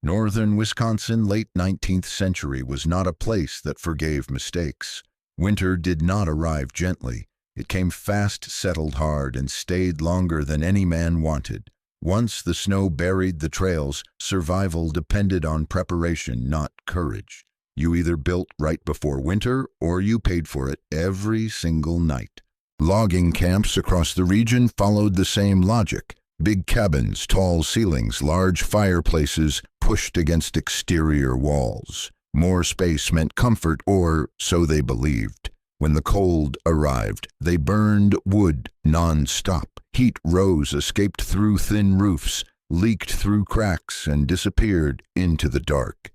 Northern Wisconsin, late 19th century, was not a place that forgave mistakes. Winter did not arrive gently. It came fast, settled hard, and stayed longer than any man wanted. Once the snow buried the trails, survival depended on preparation, not courage. You either built right before winter, or you paid for it every single night. Logging camps across the region followed the same logic. Big cabins, tall ceilings, large fireplaces pushed against exterior walls. More space meant comfort, or so they believed. When the cold arrived, they burned wood non-stop. Heat rose, escaped through thin roofs, leaked through cracks, and disappeared into the dark.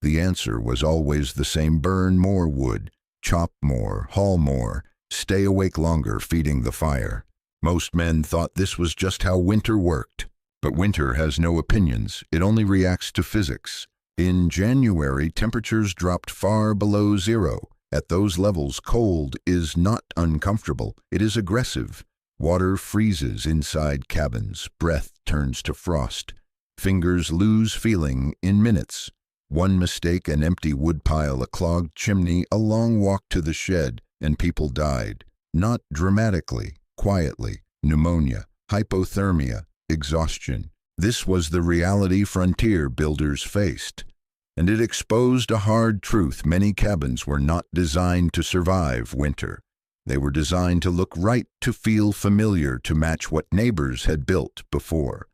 The answer was always the same: burn more wood, chop more, haul more, stay awake longer feeding the fire. Most men thought this was just how winter worked. But winter has no opinions, it only reacts to physics. In January, temperatures dropped far below zero. At those levels, cold is not uncomfortable, it is aggressive. Water freezes inside cabins, breath turns to frost. Fingers lose feeling in minutes. One mistake, an empty woodpile, a clogged chimney, a long walk to the shed, and people died. Not dramatically, quietly. Pneumonia, hypothermia, exhaustion. This was the reality frontier builders faced. And it exposed a hard truth: many cabins were not designed to survive winter. They were designed to look right, to feel familiar, to match what neighbors had built before.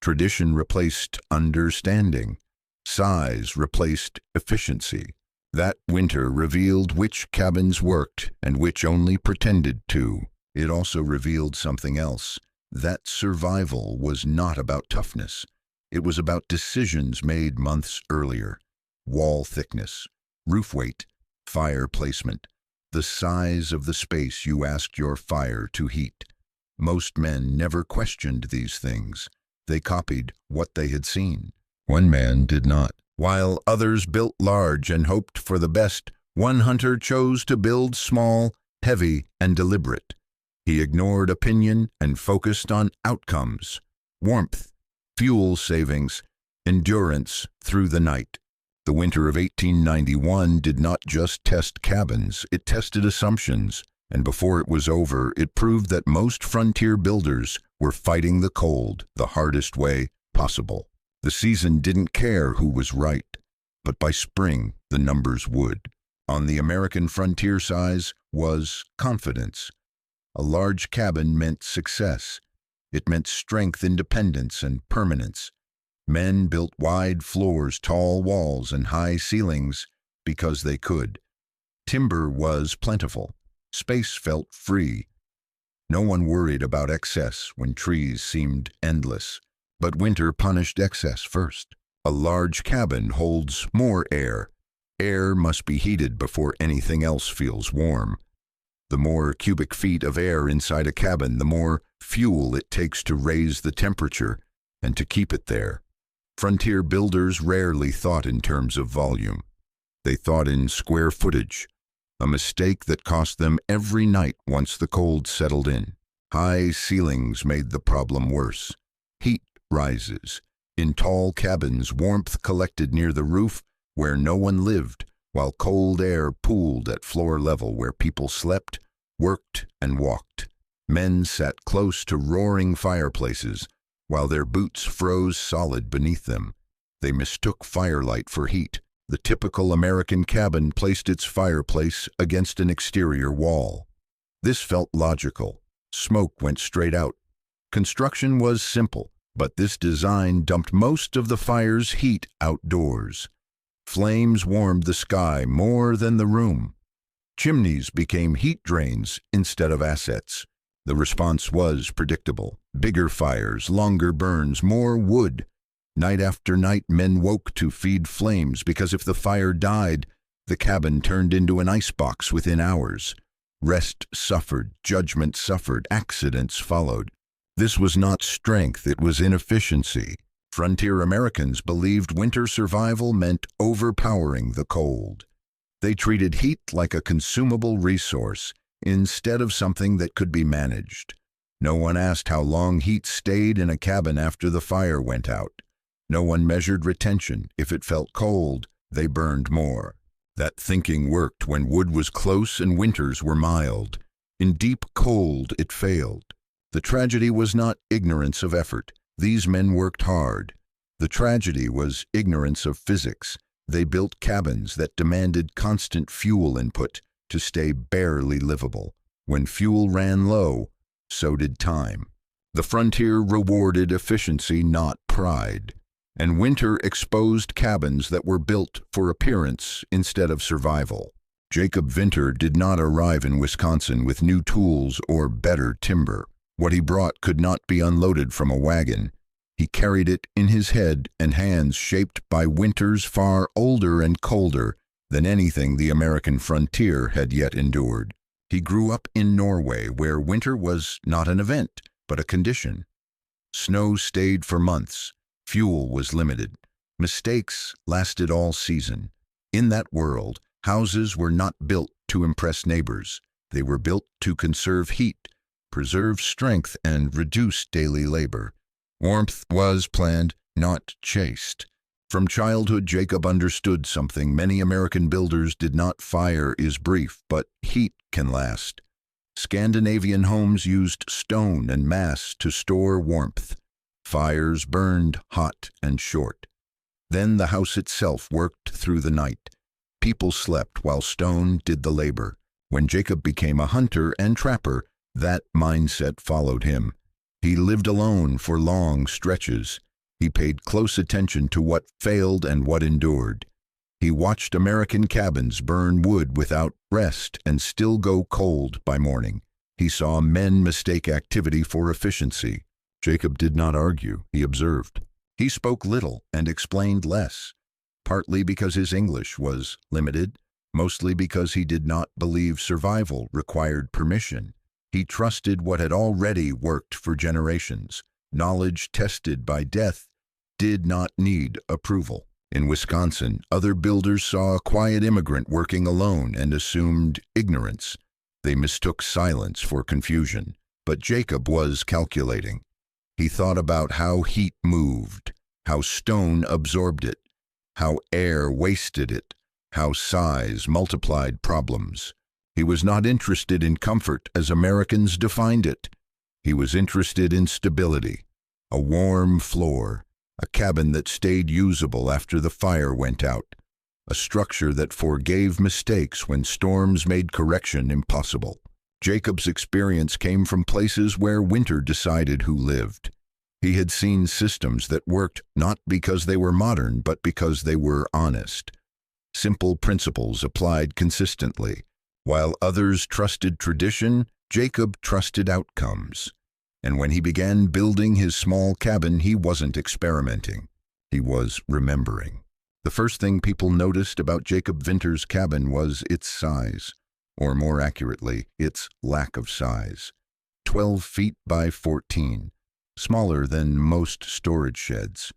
Tradition replaced understanding. Size replaced efficiency. That winter revealed which cabins worked and which only pretended to. It also revealed something else: that survival was not about toughness. It was about decisions made months earlier. Wall thickness, roof weight, fire placement, the size of the space you asked your fire to heat. Most men never questioned these things. They copied what they had seen. One man did not. While others built large and hoped for the best, one hunter chose to build small, heavy, and deliberate. He ignored opinion and focused on outcomes: warmth, fuel savings, endurance through the night. The winter of 1891 did not just test cabins, it tested assumptions, and before it was over, it proved that most frontier builders were fighting the cold the hardest way possible. The season didn't care who was right, but by spring, the numbers would. On the American frontier size was confidence. A large cabin meant success. It meant strength, independence, and permanence. Men built wide floors, tall walls, and high ceilings because they could. Timber was plentiful. Space felt free. No one worried about excess when trees seemed endless. But winter punished excess first. A large cabin holds more air. Air must be heated before anything else feels warm. The more cubic feet of air inside a cabin, the more fuel it takes to raise the temperature and to keep it there. Frontier builders rarely thought in terms of volume. They thought in square footage, a mistake that cost them every night once the cold settled in. High ceilings made the problem worse. Heat rises. In tall cabins, warmth collected near the roof where no one lived, while cold air pooled at floor level where people slept, worked, and walked. Men sat close to roaring fireplaces, while their boots froze solid beneath them. They mistook firelight for heat. The typical American cabin placed its fireplace against an exterior wall. This felt logical. Smoke went straight out. Construction was simple, but this design dumped most of the fire's heat outdoors. Flames warmed the sky more than the room. Chimneys became heat drains instead of assets. The response was predictable: bigger fires, longer burns, more wood. Night after night, men woke to feed flames because if the fire died, the cabin turned into an icebox within hours. Rest suffered, judgment suffered, accidents followed. This was not strength, it was inefficiency. Frontier Americans believed winter survival meant overpowering the cold. They treated heat like a consumable resource, instead of something that could be managed. No one asked how long heat stayed in a cabin after the fire went out. No one measured retention. If it felt cold, they burned more. That thinking worked when wood was close and winters were mild. In deep cold, it failed. The tragedy was not ignorance of effort. These men worked hard. The tragedy was ignorance of physics. They built cabins that demanded constant fuel input to stay barely livable. When fuel ran low, so did time. The frontier rewarded efficiency, not pride. And winter exposed cabins that were built for appearance instead of survival. Jacob Vinter did not arrive in Wisconsin with new tools or better timber. What he brought could not be unloaded from a wagon. He carried it in his head and hands, shaped by winters far older and colder than anything the American frontier had yet endured. He grew up in Norway, where winter was not an event, but a condition. Snow stayed for months. Fuel was limited. Mistakes lasted all season. In that world, houses were not built to impress neighbors. They were built to conserve heat, preserve strength, and reduce daily labor. Warmth was planned, not chased. From childhood, Jacob understood something many American builders did not. Fire is brief, but heat can last. Scandinavian homes used stone and mass to store warmth. Fires burned hot and short. Then the house itself worked through the night. People slept while stone did the labor. When Jacob became a hunter and trapper, that mindset followed him. He lived alone for long stretches. He paid close attention to what failed and what endured. He watched American cabins burn wood without rest and still go cold by morning. He saw men mistake activity for efficiency. Jacob did not argue, he observed. He spoke little and explained less, partly because his English was limited, mostly because he did not believe survival required permission. He trusted what had already worked for generations. Knowledge tested by death did not need approval. In Wisconsin, other builders saw a quiet immigrant working alone and assumed ignorance. They mistook silence for confusion. But Jacob was calculating. He thought about how heat moved, how stone absorbed it, how air wasted it, how size multiplied problems. He was not interested in comfort as Americans defined it. He was interested in stability, a warm floor, a cabin that stayed usable after the fire went out, a structure that forgave mistakes when storms made correction impossible. Jacob's experience came from places where winter decided who lived. He had seen systems that worked not because they were modern, but because they were honest. Simple principles applied consistently. While others trusted tradition, Jacob trusted outcomes. And when he began building his small cabin, he wasn't experimenting. He was remembering. The first thing people noticed about Jacob Vinter's cabin was its size, or more accurately, its lack of size. 12 feet by 14, smaller than most storage sheds.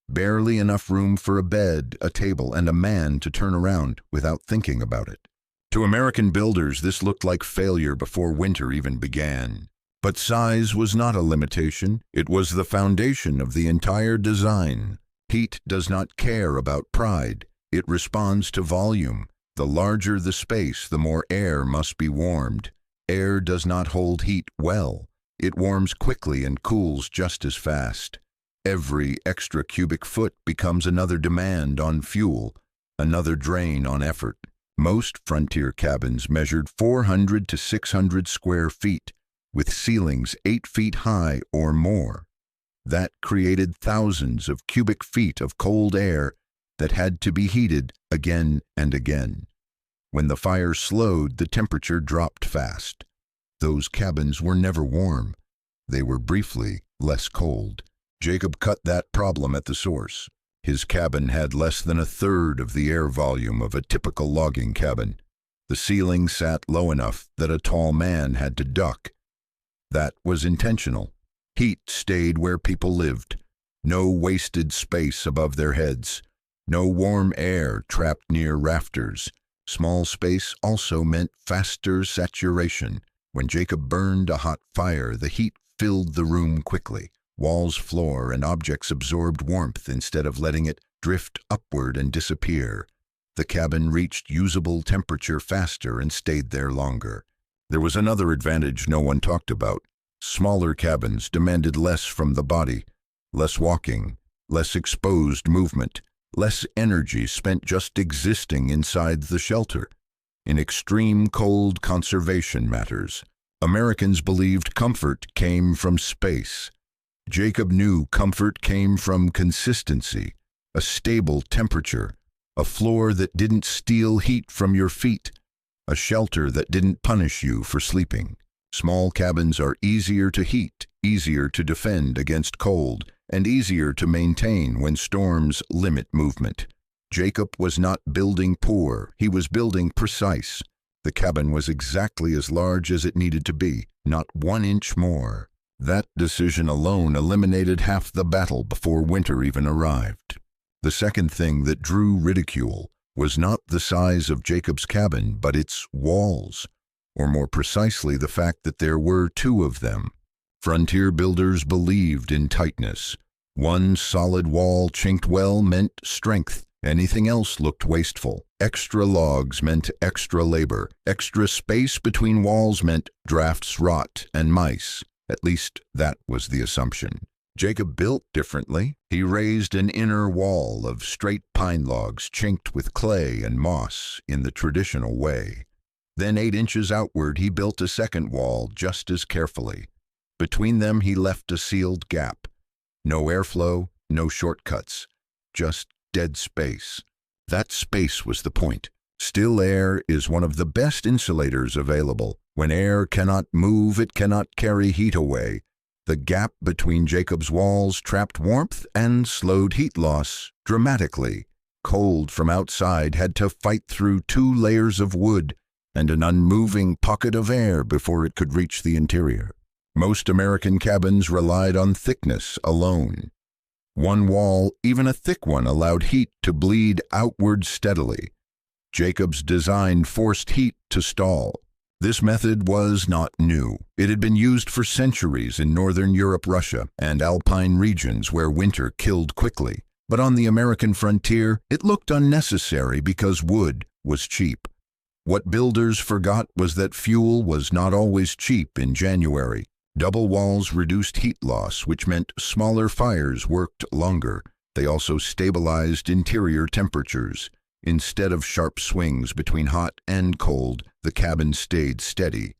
Barely enough room for a bed, a table, and a man to turn around without thinking about it. To American builders, this looked like failure before winter even began. But size was not a limitation. It was the foundation of the entire design. Heat does not care about pride. It responds to volume. The larger the space, the more air must be warmed. Air does not hold heat well. It warms quickly and cools just as fast. Every extra cubic foot becomes another demand on fuel, another drain on effort. Most frontier cabins measured 400 to 600 square feet, with ceilings 8 feet high or more. That created thousands of cubic feet of cold air that had to be heated again and again. When the fire slowed, the temperature dropped fast. Those cabins were never warm. They were briefly less cold. Jacob cut that problem at the source. His cabin had less than a third of the air volume of a typical logging cabin. The ceiling sat low enough that a tall man had to duck. That was intentional. Heat stayed where people lived. No wasted space above their heads. No warm air trapped near rafters. Small space also meant faster saturation. When Jacob burned a hot fire, the heat filled the room quickly. Walls, floor, and objects absorbed warmth instead of letting it drift upward and disappear. The cabin reached usable temperature faster and stayed there longer. There was another advantage no one talked about. Smaller cabins demanded less from the body, less walking, less exposed movement, less energy spent just existing inside the shelter. In extreme cold, conservation matters. Americans believed comfort came from space. Jacob knew comfort came from consistency, a stable temperature, a floor that didn't steal heat from your feet, a shelter that didn't punish you for sleeping. Small cabins are easier to heat, easier to defend against cold, and easier to maintain when storms limit movement. Jacob was not building poor, he was building precise. The cabin was exactly as large as it needed to be, not 1 inch more. That decision alone eliminated half the battle before winter even arrived. The second thing that drew ridicule was not the size of Jacob's cabin, but its walls, or more precisely the fact that there were 2 of them. Frontier builders believed in tightness. One solid wall chinked well meant strength. Anything else looked wasteful. Extra logs meant extra labor. Extra space between walls meant drafts, rot, and mice. At least that was the assumption. Jacob built differently. He raised an inner wall of straight pine logs chinked with clay and moss in the traditional way. Then 8 inches outward he built a second wall just as carefully. Between them he left a sealed gap. No airflow, no shortcuts, just dead space. That space was the point. Still air is one of the best insulators available. When air cannot move, it cannot carry heat away. The gap between Jacob's walls trapped warmth and slowed heat loss dramatically. Cold from outside had to fight through 2 layers of wood and an unmoving pocket of air before it could reach the interior. Most American cabins relied on thickness alone. One wall, even a thick one, allowed heat to bleed outward steadily. Jacob's design forced heat to stall. This method was not new. It had been used for centuries in northern Europe, Russia, and alpine regions where winter killed quickly. But on the American frontier, it looked unnecessary because wood was cheap. What builders forgot was that fuel was not always cheap in January. Double walls reduced heat loss, which meant smaller fires worked longer. They also stabilized interior temperatures. Instead of sharp swings between hot and cold, the cabin stayed steady.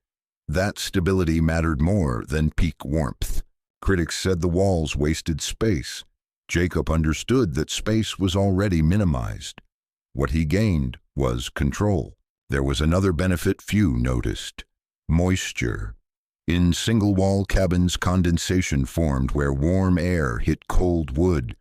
That stability mattered more than peak warmth. Critics said the walls wasted space. Jacob understood that space was already minimized. What he gained was control. There was another benefit few noticed: moisture. In single-wall cabins, condensation formed where warm air hit cold wood.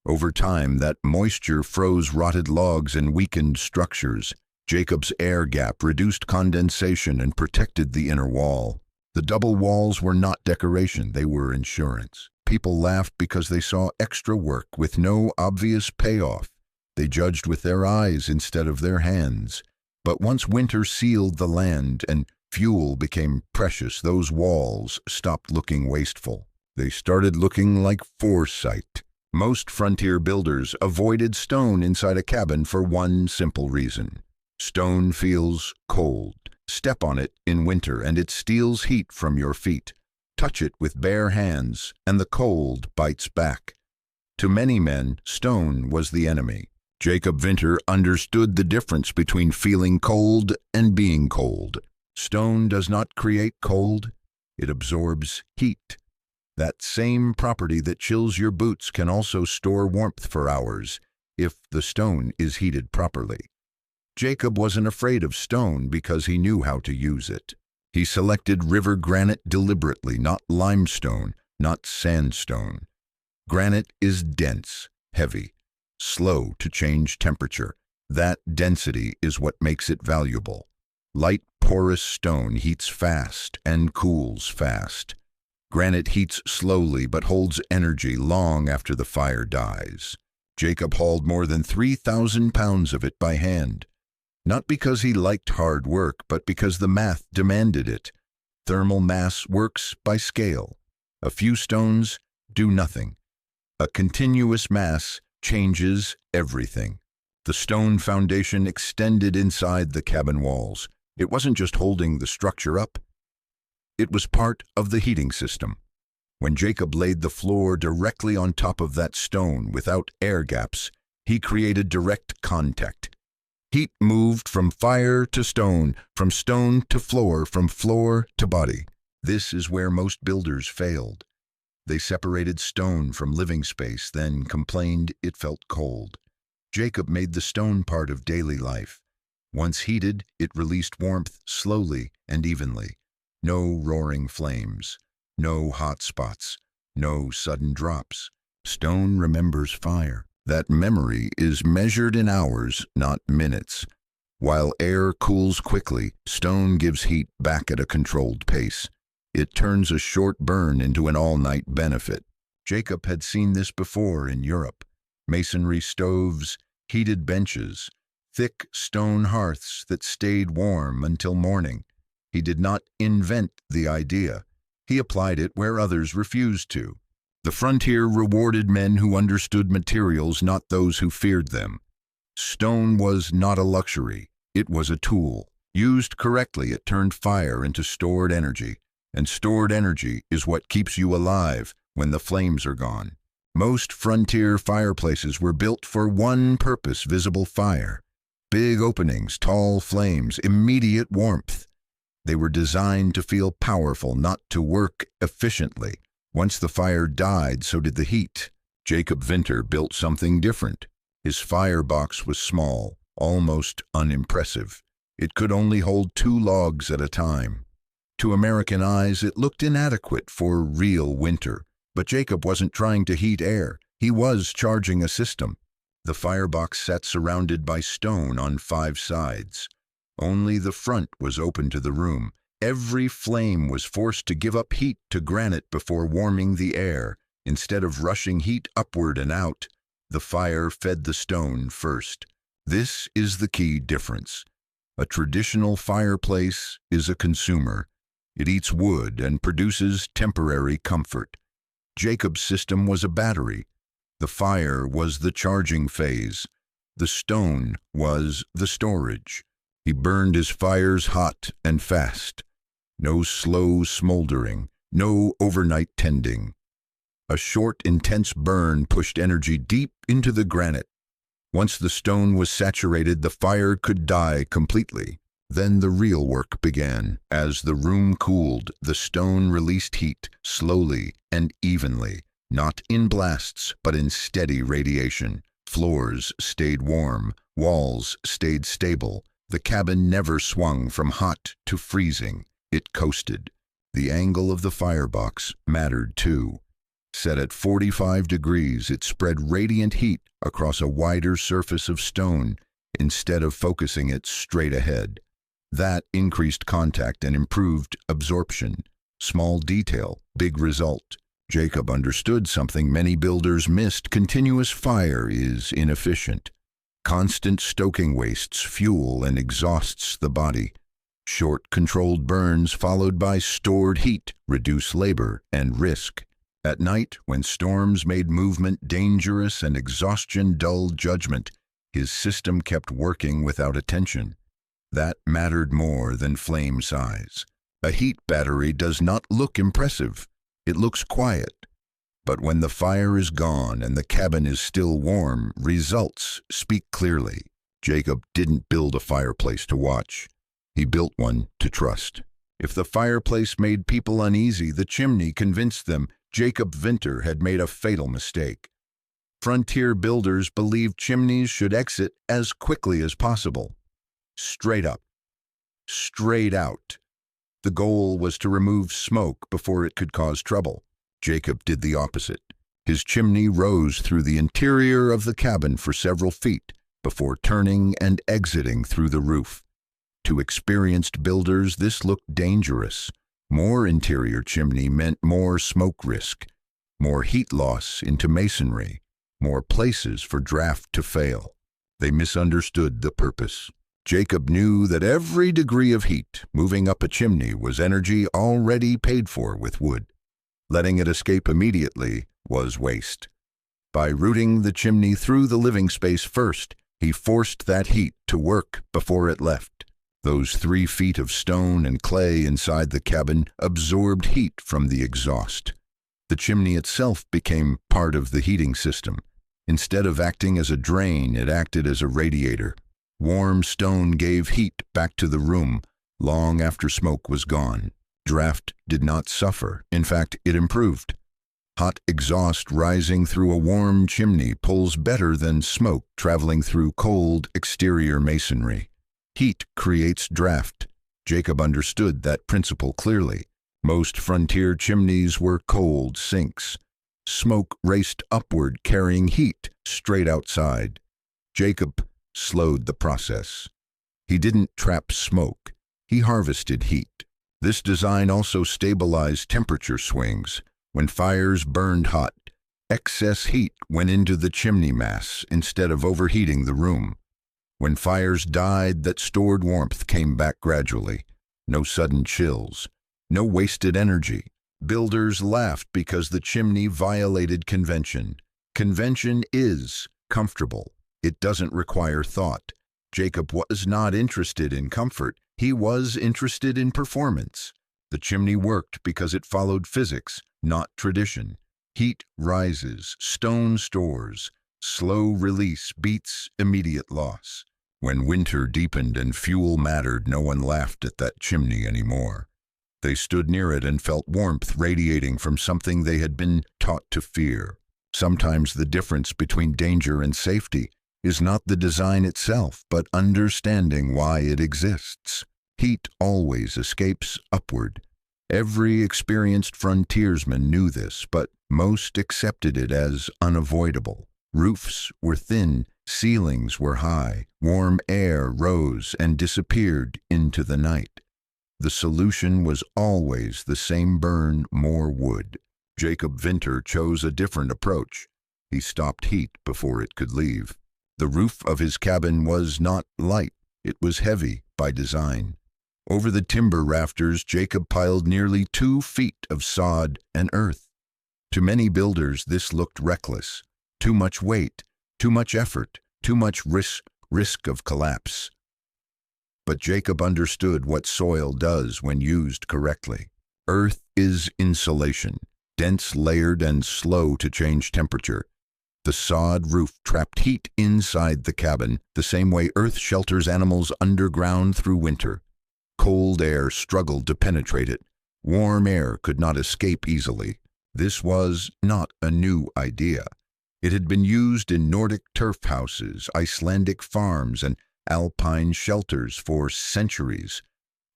Over time, that moisture froze rotted logs and weakened structures. Jacob's air gap reduced condensation and protected the inner wall. The double walls were not decoration, they were insurance. People laughed because they saw extra work with no obvious payoff. They judged with their eyes instead of their hands. But once winter sealed the land and fuel became precious, those walls stopped looking wasteful. They started looking like foresight. Most frontier builders avoided stone inside a cabin for one simple reason. Stone feels cold. Step on it in winter and it steals heat from your feet. Touch it with bare hands and the cold bites back. To many men, stone was the enemy. Jacob Vinter understood the difference between feeling cold and being cold. Stone does not create cold, it absorbs heat. That same property that chills your boots can also store warmth for hours if the stone is heated properly. Jacob wasn't afraid of stone because he knew how to use it. He selected river granite deliberately, not limestone, not sandstone. Granite is dense, heavy, slow to change temperature. That density is what makes it valuable. Light, porous stone heats fast and cools fast. Granite heats slowly but holds energy long after the fire dies. Jacob hauled more than 3,000 pounds of it by hand. Not because he liked hard work, but because the math demanded it. Thermal mass works by scale. A few stones do nothing. A continuous mass changes everything. The stone foundation extended inside the cabin walls. It wasn't just holding the structure up. It was part of the heating system. When Jacob laid the floor directly on top of that stone without air gaps, he created direct contact. Heat moved from fire to stone, from stone to floor, from floor to body. This is where most builders failed. They separated stone from living space, then complained it felt cold. Jacob made the stone part of daily life. Once heated, it released warmth slowly and evenly. No roaring flames, no hot spots, no sudden drops. Stone remembers fire. That memory is measured in hours, not minutes. While air cools quickly, stone gives heat back at a controlled pace. It turns a short burn into an all-night benefit. Jacob had seen this before in Europe. Masonry stoves, heated benches, thick stone hearths that stayed warm until morning. He did not invent the idea. He applied it where others refused to. The frontier rewarded men who understood materials, not those who feared them. Stone was not a luxury. It was a tool. Used correctly, it turned fire into stored energy. And stored energy is what keeps you alive when the flames are gone. Most frontier fireplaces were built for one purpose: visible fire. Big openings, tall flames, immediate warmth. They were designed to feel powerful, not to work efficiently. Once the fire died, so did the heat. Jacob Winter built something different. His firebox was small, almost unimpressive. It could only hold 2 logs at a time. To American eyes, it looked inadequate for real winter. But Jacob wasn't trying to heat air. He was charging a system. The firebox sat surrounded by stone on 5 sides. Only the front was open to the room. Every flame was forced to give up heat to granite before warming the air. Instead of rushing heat upward and out, the fire fed the stone first. This is the key difference. A traditional fireplace is a consumer. It eats wood and produces temporary comfort. Jacob's system was a battery. The fire was the charging phase. The stone was the storage. He burned his fires hot and fast. No slow smoldering, no overnight tending. A short, intense burn pushed energy deep into the granite. Once the stone was saturated, the fire could die completely. Then the real work began. As the room cooled, the stone released heat, slowly and evenly, not in blasts, but in steady radiation. Floors stayed warm, walls stayed stable. The cabin never swung from hot to freezing. It coasted. The angle of the firebox mattered too. Set at 45 degrees, it spread radiant heat across a wider surface of stone instead of focusing it straight ahead. That increased contact and improved absorption. Small detail, big result. Jacob understood something many builders missed. Continuous fire is inefficient. Constant stoking wastes fuel and exhausts the body. Short, controlled burns followed by stored heat reduce labor and risk. At night, when storms made movement dangerous and exhaustion dulled judgment, his system kept working without attention. That mattered more than flame size. A heat battery does not look impressive. It looks quiet. But when the fire is gone and the cabin is still warm, results speak clearly. Jacob didn't build a fireplace to watch. He built one to trust. If the fireplace made people uneasy, the chimney convinced them. Jacob Winter had made a fatal mistake. Frontier builders believed chimneys should exit as quickly as possible. Straight up. Straight out. The goal was to remove smoke before it could cause trouble. Jacob did the opposite. His chimney rose through the interior of the cabin for several feet before turning and exiting through the roof. To experienced builders, this looked dangerous. More interior chimney meant more smoke risk, more heat loss into masonry, more places for draft to fail. They misunderstood the purpose. Jacob knew that every degree of heat moving up a chimney was energy already paid for with wood. Letting it escape immediately was waste. By routing the chimney through the living space first, he forced that heat to work before it left. Those 3 feet of stone and clay inside the cabin absorbed heat from the exhaust. The chimney itself became part of the heating system. Instead of acting as a drain, it acted as a radiator. Warm stone gave heat back to the room long after smoke was gone. Draft did not suffer. In fact, it improved. Hot exhaust rising through a warm chimney pulls better than smoke traveling through cold exterior masonry. Heat creates draft. Jacob understood that principle clearly. Most frontier chimneys were cold sinks. Smoke raced upward, carrying heat straight outside. Jacob slowed the process. He didn't trap smoke. He harvested heat. This design also stabilized temperature swings. When fires burned hot, excess heat went into the chimney mass instead of overheating the room. When fires died, that stored warmth came back gradually. No sudden chills. No wasted energy. Builders laughed because the chimney violated convention. Convention is comfortable. It doesn't require thought. Jacob was not interested in comfort. He was interested in performance. The chimney worked because it followed physics, not tradition. Heat rises, stone stores. Slow release beats immediate loss. When winter deepened and fuel mattered, no one laughed at that chimney anymore. They stood near it and felt warmth radiating from something they had been taught to fear. Sometimes the difference between danger and safety is not the design itself, but understanding why it exists. Heat always escapes upward. Every experienced frontiersman knew this, but most accepted it as unavoidable. Roofs were thin, ceilings were high, warm air rose and disappeared into the night. The solution was always the same: burn more wood. Jacob Vinter chose a different approach. He stopped heat before it could leave. The roof of his cabin was not light, it was heavy by design. Over the timber rafters, Jacob piled nearly 2 feet of sod and earth. To many builders, this looked reckless. Too much weight, too much effort, too much risk of collapse. But Jacob understood what soil does when used correctly. Earth is insulation, dense, layered, and slow to change temperature. The sod roof trapped heat inside the cabin, the same way earth shelters animals underground through winter. Cold air struggled to penetrate it. Warm air could not escape easily. This was not a new idea. It had been used in Nordic turf houses, Icelandic farms, and alpine shelters for centuries.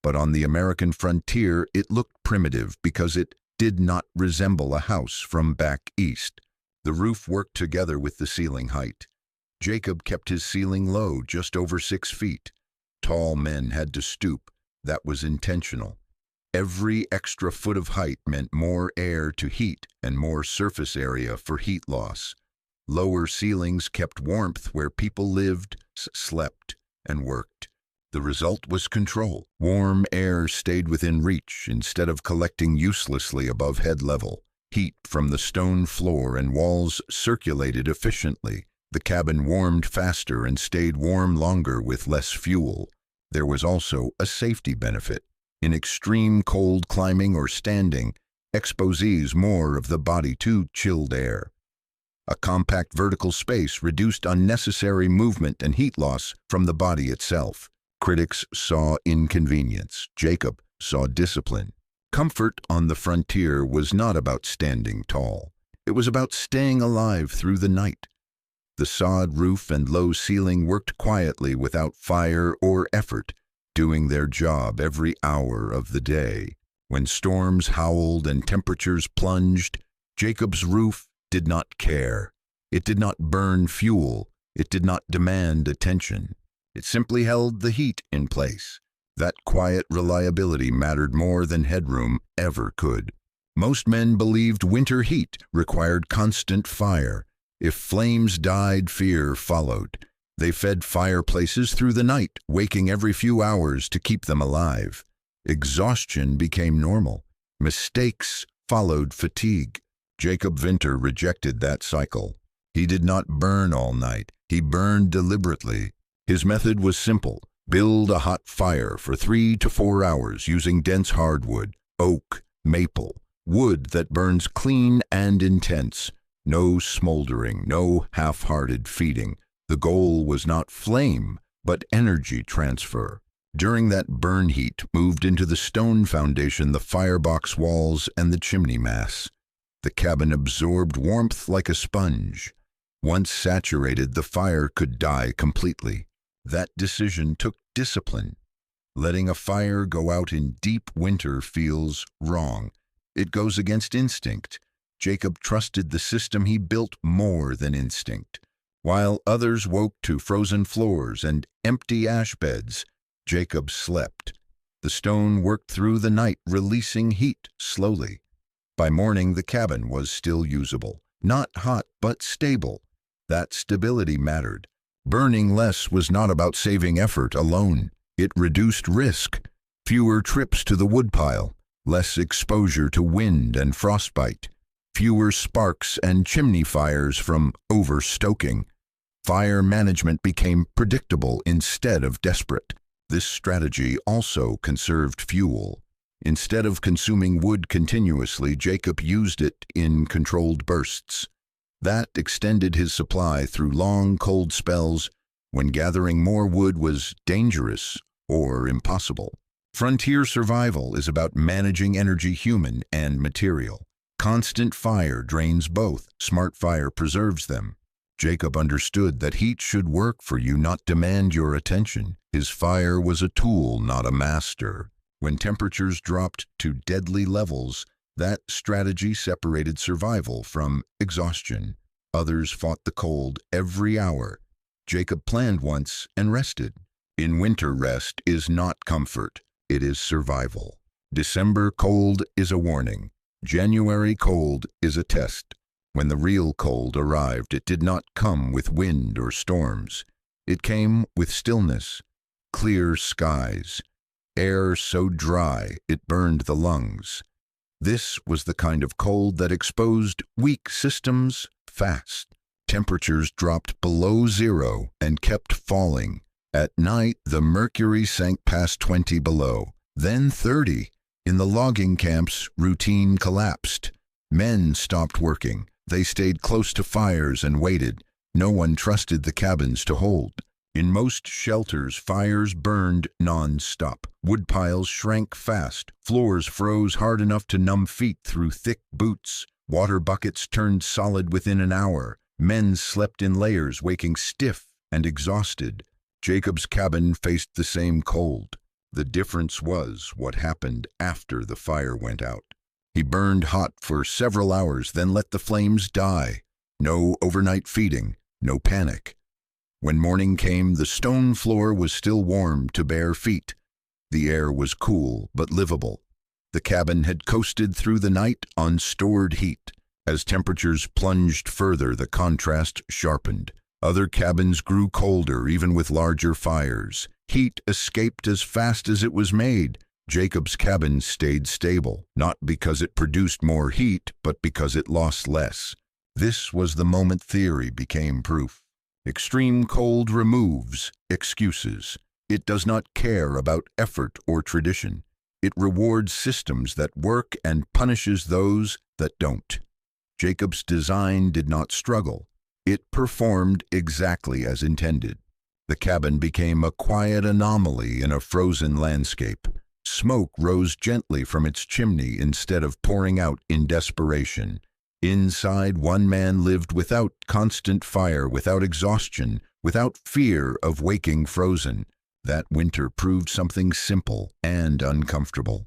But on the American frontier, it looked primitive because it did not resemble a house from back east. The roof worked together with the ceiling height. Jacob kept his ceiling low, just over 6 feet. Tall men had to stoop. That was intentional. Every extra foot of height meant more air to heat and more surface area for heat loss. Lower ceilings kept warmth where people lived, slept, and worked. The result was control. Warm air stayed within reach instead of collecting uselessly above head level. Heat from the stone floor and walls circulated efficiently. The cabin warmed faster and stayed warm longer with less fuel. There was also a safety benefit. In extreme cold climbing or standing, exposes more of the body to chilled air. A compact vertical space reduced unnecessary movement and heat loss from the body itself. Critics saw inconvenience. Jacob saw discipline. Comfort on the frontier was not about standing tall. It was about staying alive through the night. The sod roof and low ceiling worked quietly without fire or effort, doing their job every hour of the day. When storms howled and temperatures plunged, Jacob's roof did not care. It did not burn fuel. It did not demand attention. It simply held the heat in place. That quiet reliability mattered more than headroom ever could. Most men believed winter heat required constant fire. If flames died, fear followed. They fed fireplaces through the night, waking every few hours to keep them alive. Exhaustion became normal. Mistakes followed fatigue. Jacob Winter rejected that cycle. He did not burn all night. He burned deliberately. His method was simple. Build a hot fire for 3 to 4 hours using dense hardwood, oak, maple, wood that burns clean and intense. No smoldering, no half-hearted feeding. The goal was not flame, but energy transfer. During that burn heat moved into the stone foundation, the firebox walls, and the chimney mass. The cabin absorbed warmth like a sponge. Once saturated, the fire could die completely. That decision took discipline. Letting a fire go out in deep winter feels wrong. It goes against instinct. Jacob trusted the system he built more than instinct. While others woke to frozen floors and empty ash beds, Jacob slept. The stone worked through the night, releasing heat slowly. By morning, the cabin was still usable. Not hot, but stable. That stability mattered. Burning less was not about saving effort alone. It reduced risk. Fewer trips to the woodpile, less exposure to wind and frostbite, fewer sparks and chimney fires from overstoking. Fire management became predictable instead of desperate. This strategy also conserved fuel. Instead of consuming wood continuously, Jacob used it in controlled bursts. That extended his supply through long, cold spells when gathering more wood was dangerous or impossible. Frontier survival is about managing energy, human and material. Constant fire drains both. Smart fire preserves them. Jacob understood that heat should work for you, not demand your attention. His fire was a tool, not a master. When temperatures dropped to deadly levels, that strategy separated survival from exhaustion. Others fought the cold every hour. Jacob planned once and rested. In winter, rest is not comfort. It is survival. December cold is a warning. January cold is a test. When the real cold arrived, it did not come with wind or storms. It came with stillness, clear skies, air so dry it burned the lungs. This was the kind of cold that exposed weak systems fast. Temperatures dropped below zero and kept falling. At night, the mercury sank past 20 below, then 30. In the logging camps, routine collapsed. Men stopped working. They stayed close to fires and waited. No one trusted the cabins to hold. In most shelters, fires burned non-stop. Woodpiles shrank fast. Floors froze hard enough to numb feet through thick boots. Water buckets turned solid within an hour. Men slept in layers, waking stiff and exhausted. Jacob's cabin faced the same cold. The difference was what happened after the fire went out. He burned hot for several hours, then let the flames die. No overnight feeding, no panic. When morning came, the stone floor was still warm to bare feet. The air was cool but livable. The cabin had coasted through the night on stored heat. As temperatures plunged further, the contrast sharpened. Other cabins grew colder, even with larger fires. Heat escaped as fast as it was made. Jacob's cabin stayed stable, not because it produced more heat, but because it lost less. This was the moment theory became proof. Extreme cold removes excuses. It does not care about effort or tradition. It rewards systems that work and punishes those that don't. Jacob's design did not struggle. It performed exactly as intended. The cabin became a quiet anomaly in a frozen landscape. Smoke rose gently from its chimney instead of pouring out in desperation. Inside, one man lived without constant fire, without exhaustion, without fear of waking frozen. That winter proved something simple and uncomfortable.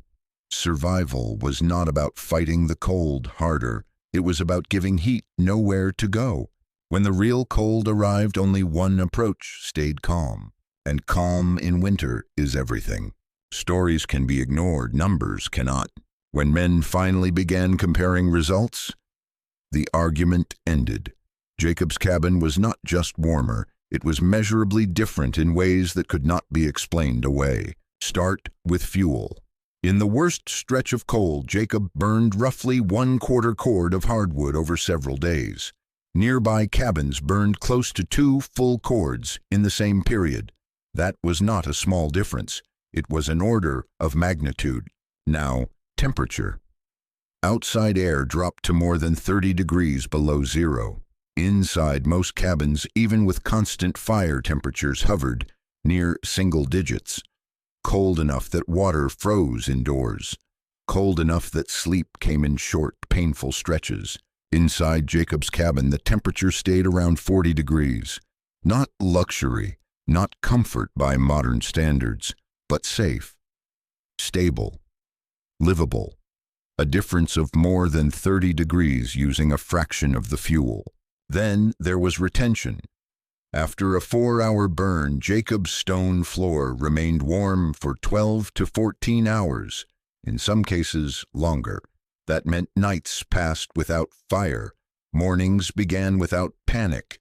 Survival was not about fighting the cold harder. It was about giving heat nowhere to go. When the real cold arrived, only one approach stayed: calm. And calm in winter is everything. Stories can be ignored, numbers cannot. When men finally began comparing results, the argument ended. Jacob's cabin was not just warmer, it was measurably different in ways that could not be explained away. Start with fuel. In the worst stretch of cold, Jacob burned roughly 1/4 cord of hardwood over several days. Nearby cabins burned close to 2 full cords in the same period. That was not a small difference. It was an order of magnitude. Now, temperature. Outside air dropped to more than 30 degrees below zero. Inside, most cabins, even with constant fire temperatures, hovered near single digits. Cold enough that water froze indoors. Cold enough that sleep came in short, painful stretches. Inside Jacob's cabin, the temperature stayed around 40 degrees. Not luxury, not comfort by modern standards, but safe, stable, livable. A difference of more than 30 degrees using a fraction of the fuel. Then there was retention. After a 4-hour burn, Jacob's stone floor remained warm for 12 to 14 hours, in some cases longer. That meant nights passed without fire. Mornings began without panic.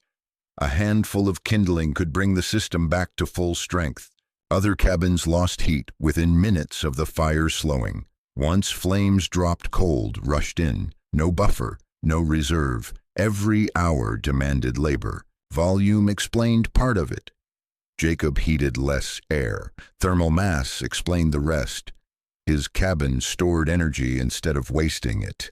A handful of kindling could bring the system back to full strength. Other cabins lost heat within minutes of the fire slowing. Once flames dropped, cold rushed in. No buffer, no reserve. Every hour demanded labor. Volume explained part of it. Jacob heated less air. Thermal mass explained the rest. His cabin stored energy instead of wasting it.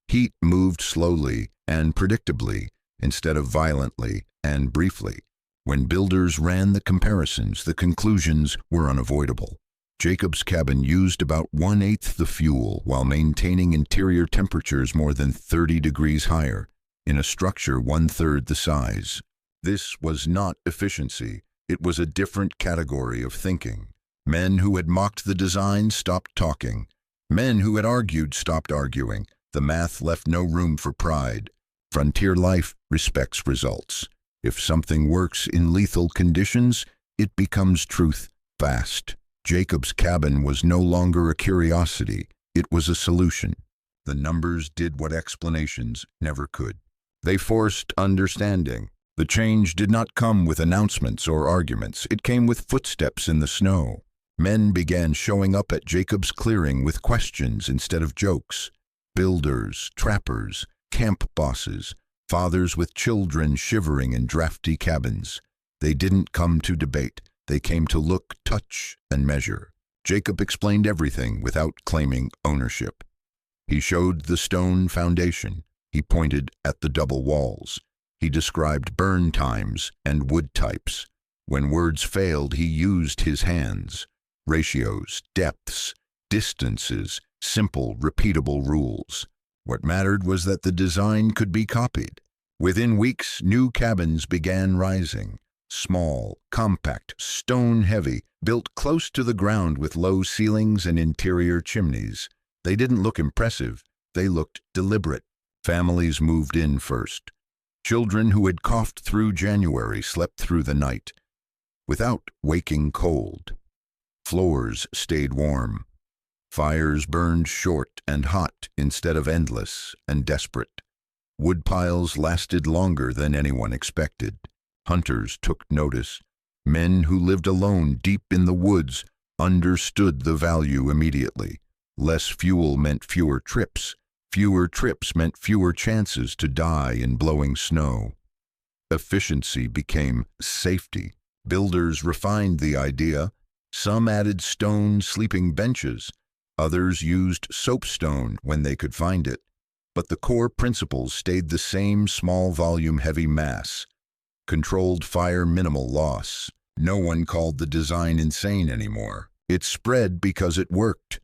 Heat moved slowly and predictably instead of violently and briefly. When builders ran the comparisons, the conclusions were unavoidable. Jacob's cabin used about 1/8 the fuel while maintaining interior temperatures more than 30 degrees higher, in a structure 1/3 the size. This was not efficiency. It was a different category of thinking. Men who had mocked the design stopped talking. Men who had argued stopped arguing. The math left no room for pride. Frontier life respects results. If something works in lethal conditions, it becomes truth fast. Jacob's cabin was no longer a curiosity. It was a solution. The numbers did what explanations never could. They forced understanding. The change did not come with announcements or arguments. It came with footsteps in the snow. Men began showing up at Jacob's clearing with questions instead of jokes. Builders, trappers, camp bosses, fathers with children shivering in drafty cabins. They didn't come to debate. They came to look, touch, and measure. Jacob explained everything without claiming ownership. He showed the stone foundation. He pointed at the double walls. He described burn times and wood types. When words failed, he used his hands. Ratios, depths, distances, simple, repeatable rules. What mattered was that the design could be copied. Within weeks, new cabins began rising. Small, compact, stone-heavy, built close to the ground with low ceilings and interior chimneys. They didn't look impressive. They looked deliberate. Families moved in first. Children who had coughed through January slept through the night, without waking cold. Floors stayed warm. Fires burned short and hot instead of endless and desperate. Woodpiles lasted longer than anyone expected. Hunters took notice. Men who lived alone deep in the woods understood the value immediately. Less fuel meant fewer trips. Fewer trips meant fewer chances to die in blowing snow. Efficiency became safety. Builders refined the idea. Some added stone sleeping benches. Others used soapstone when they could find it. But the core principles stayed the same: small volume, heavy mass. Controlled fire, minimal loss. No one called the design insane anymore. It spread because it worked.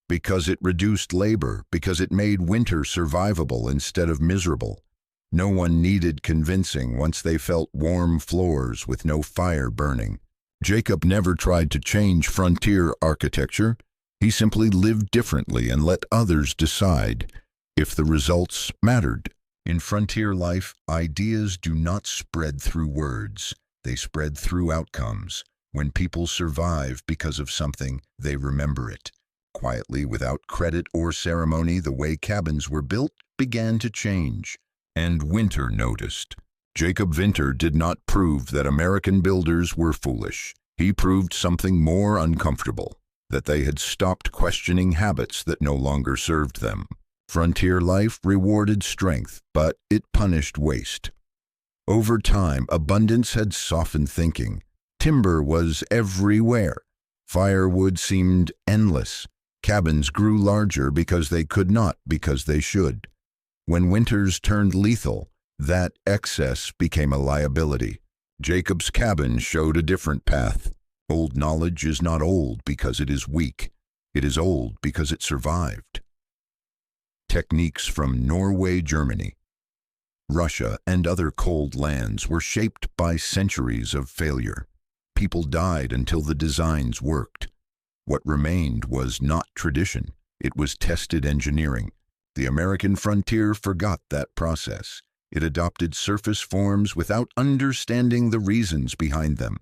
Because it reduced labor, because it made winter survivable instead of miserable. No one needed convincing once they felt warm floors with no fire burning. Jacob never tried to change frontier architecture. He simply lived differently and let others decide if the results mattered. In frontier life, ideas do not spread through words. They spread through outcomes. When people survive because of something, they remember it. Quietly, without credit or ceremony, the way cabins were built began to change. And Winter noticed. Jacob Winter did not prove that American builders were foolish. He proved something more uncomfortable. that they had stopped questioning habits that no longer served them. Frontier life rewarded strength, but it punished waste. Over time, abundance had softened thinking. Timber was everywhere. Firewood seemed endless. Cabins grew larger because they could not, because they should. When winters turned lethal, that excess became a liability. Jacob's cabin showed a different path. Old knowledge is not old because it is weak. It is old because it survived. Techniques from Norway, Germany, Russia, and other cold lands were shaped by centuries of failure. People died until the designs worked. What remained was not tradition. It was tested engineering. The American frontier forgot that process. It adopted surface forms without understanding the reasons behind them.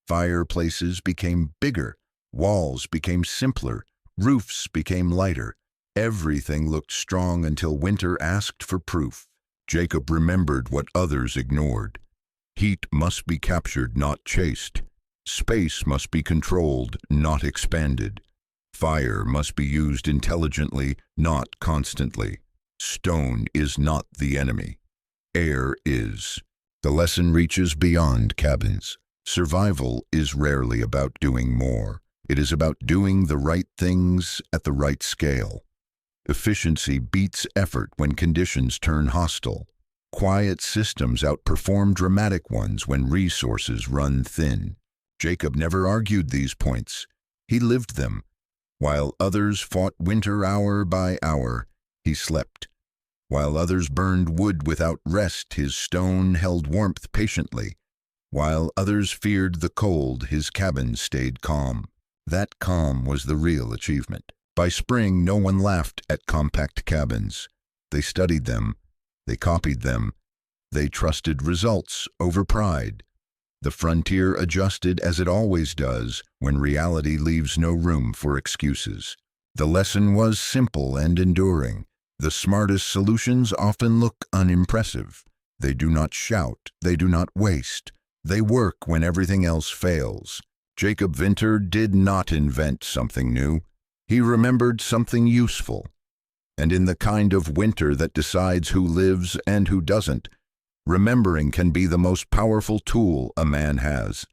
Fireplaces became bigger. Walls became simpler. Roofs became lighter. Everything looked strong until winter asked for proof. Jacob remembered what others ignored. Heat must be captured, not chased. Space must be controlled, not expanded. Fire must be used intelligently, not constantly. Stone is not the enemy. Air is. The lesson reaches beyond cabins. Survival is rarely about doing more. It is about doing the right things at the right scale. Efficiency beats effort when conditions turn hostile. Quiet systems outperform dramatic ones when resources run thin. Jacob never argued these points. He lived them. While others fought winter hour by hour, he slept. While others burned wood without rest, his stone held warmth patiently. While others feared the cold, his cabin stayed calm. That calm was the real achievement. By spring, no one laughed at compact cabins. They studied them. They copied them. They trusted results over pride. The frontier adjusted as it always does when reality leaves no room for excuses. The lesson was simple and enduring. The smartest solutions often look unimpressive. They do not shout. They do not waste. They work when everything else fails. Jacob Winter did not invent something new. He remembered something useful. And in the kind of winter that decides who lives and who doesn't, remembering can be the most powerful tool a man has.